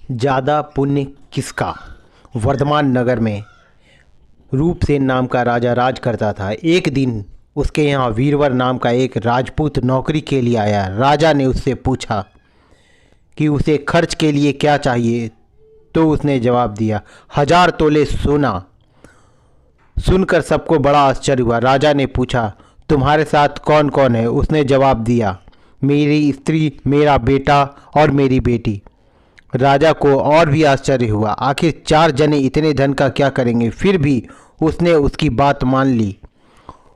ज़्यादा पुण्य किसका। वर्धमान नगर में रूपसेन नाम का राजा राज करता था। एक दिन उसके यहाँ वीरवर नाम का एक राजपूत नौकरी के लिए आया। राजा ने उससे पूछा कि उसे खर्च के लिए क्या चाहिए, तो उसने जवाब दिया 1000 तोले सोना। सुनकर सबको बड़ा आश्चर्य हुआ। राजा ने पूछा तुम्हारे साथ कौन कौन है। उसने जवाब दिया मेरी स्त्री, मेरा बेटा और मेरी बेटी। राजा को और भी आश्चर्य हुआ, आखिर 4 जने इतने धन का क्या करेंगे। फिर भी उसने उसकी बात मान ली।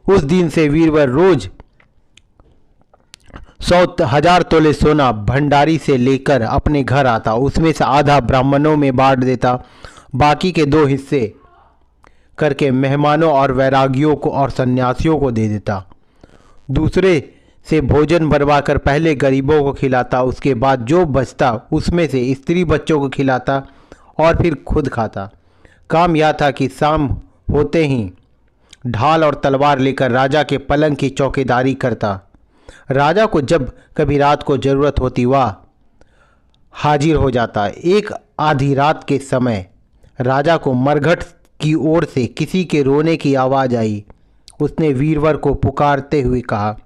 उस दिन से वीरवर रोज 100,000 तोले सोना भंडारी से लेकर अपने घर आता। उसमें से आधा ब्राह्मणों में बांट देता, बाकी के 2 हिस्से करके मेहमानों और वैरागियों को और सन्यासियों को दे देता। दूसरे से भोजन बनवाकर पहले गरीबों को खिलाता, उसके बाद जो बचता उसमें से स्त्री बच्चों को खिलाता और फिर खुद खाता। काम यह था कि शाम होते ही ढाल और तलवार लेकर राजा के पलंग की चौकीदारी करता। राजा को जब कभी रात को जरूरत होती वह हाजिर हो जाता। एक आधी रात के समय राजा को मरघट की ओर से किसी के रोने की आवाज़ आई। उसने वीरवर को पुकारते हुए कहा।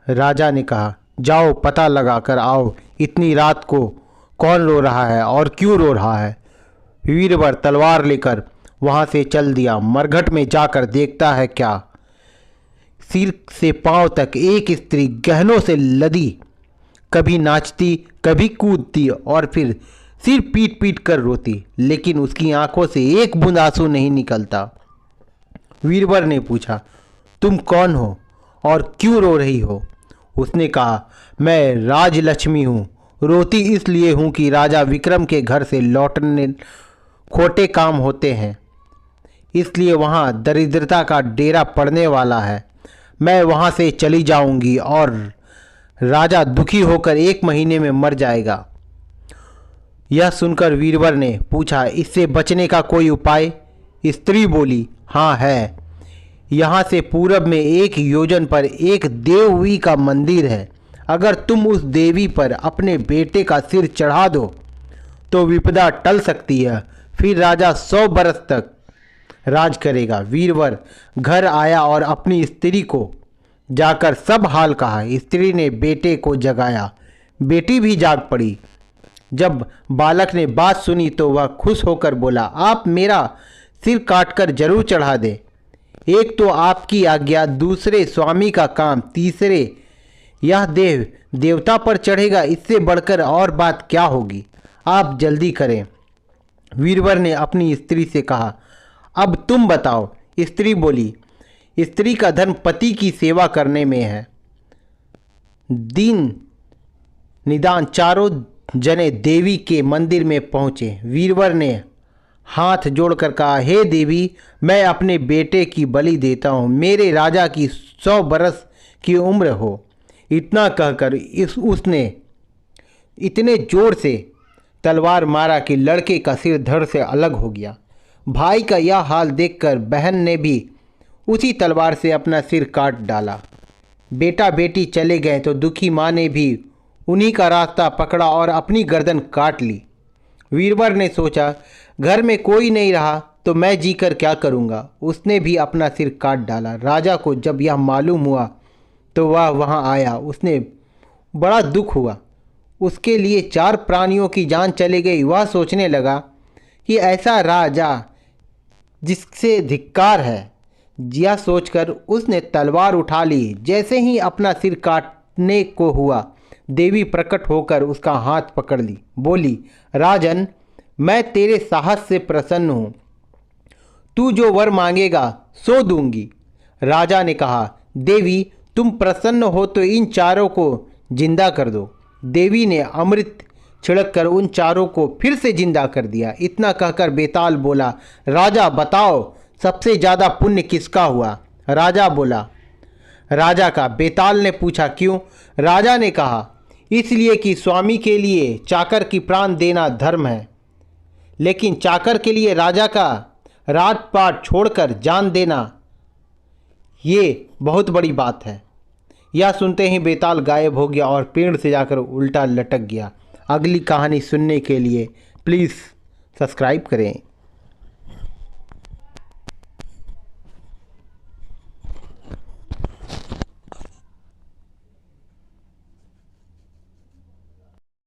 राजा ने कहा जाओ पता लगा कर आओ, इतनी रात को कौन रो रहा है और क्यों रो रहा है। वीरवर तलवार लेकर वहां से चल दिया। मरघट में जाकर देखता है क्या, सिर से पांव तक एक स्त्री गहनों से लदी, कभी नाचती कभी कूदती और फिर सिर पीट पीट कर रोती, लेकिन उसकी आंखों से एक बूंद आंसू नहीं निकलता। वीरवर ने पूछा तुम कौन हो और क्यों रो रही हो। उसने कहा मैं राजलक्ष्मी हूँ, रोती इसलिए हूँ कि राजा विक्रम के घर से लौटने खोटे काम होते हैं, इसलिए वहाँ दरिद्रता का डेरा पड़ने वाला है। मैं वहाँ से चली जाऊंगी और राजा दुखी होकर 1 महीने में मर जाएगा। यह सुनकर वीरवर ने पूछा इससे बचने का कोई उपाय। स्त्री बोली हाँ है, यहाँ से पूरब में 1 योजन पर एक देवी का मंदिर है। अगर तुम उस देवी पर अपने बेटे का सिर चढ़ा दो तो विपदा टल सकती है, फिर राजा 100 बरस तक राज करेगा। वीरवर घर आया और अपनी स्त्री को जाकर सब हाल कहा। स्त्री ने बेटे को जगाया, बेटी भी जाग पड़ी। जब बालक ने बात सुनी तो वह खुश होकर बोला आप मेरा सिर काटकर जरूर चढ़ा दे। एक तो आपकी आज्ञा, दूसरे स्वामी का काम, तीसरे यह देव देवता पर चढ़ेगा, इससे बढ़कर और बात क्या होगी। आप जल्दी करें। वीरवर ने अपनी स्त्री से कहा अब तुम बताओ। स्त्री बोली स्त्री का धर्म पति की सेवा करने में है। दिन निदान चारों जने देवी के मंदिर में पहुँचे। वीरवर ने हाथ जोड़कर कहा हे देवी, मैं अपने बेटे की बलि देता हूँ, मेरे राजा की 100 बरस की उम्र हो। इतना कहकर उसने इतने जोर से तलवार मारा कि लड़के का सिर धड़ से अलग हो गया। भाई का यह हाल देखकर बहन ने भी उसी तलवार से अपना सिर काट डाला। बेटा बेटी चले गए तो दुखी माँ ने भी उन्हीं का रास्ता पकड़ा और अपनी गर्दन काट ली। वीरवर ने सोचा घर में कोई नहीं रहा तो मैं जीकर क्या करूँगा। उसने भी अपना सिर काट डाला। राजा को जब यह मालूम हुआ तो वह वहाँ आया। उसने बड़ा दुख हुआ, उसके लिए 4 प्राणियों की जान चली गई। वह सोचने लगा कि ऐसा राजा जिससे धिक्कार है। यह सोचकर उसने तलवार उठा ली। जैसे ही अपना सिर काटने को हुआ, देवी प्रकट होकर उसका हाथ पकड़ ली, बोली राजन, मैं तेरे साहस से प्रसन्न हूँ, तू जो वर मांगेगा सो दूंगी। राजा ने कहा देवी तुम प्रसन्न हो तो इन 4 को जिंदा कर दो। देवी ने अमृत छिड़ककर उन 4 को फिर से जिंदा कर दिया। इतना कहकर बेताल बोला राजा बताओ सबसे ज़्यादा पुण्य किसका हुआ। राजा बोला राजा का। बेताल ने पूछा क्यों। राजा ने कहा इसलिए कि स्वामी के लिए चाकर की प्राण देना धर्म है, लेकिन चाकर के लिए राजा का राजपाट छोड़कर जान देना ये बहुत बड़ी बात है। यह सुनते ही बेताल गायब हो गया और पेड़ से जाकर उल्टा लटक गया। अगली कहानी सुनने के लिए प्लीज़ सब्सक्राइब करें।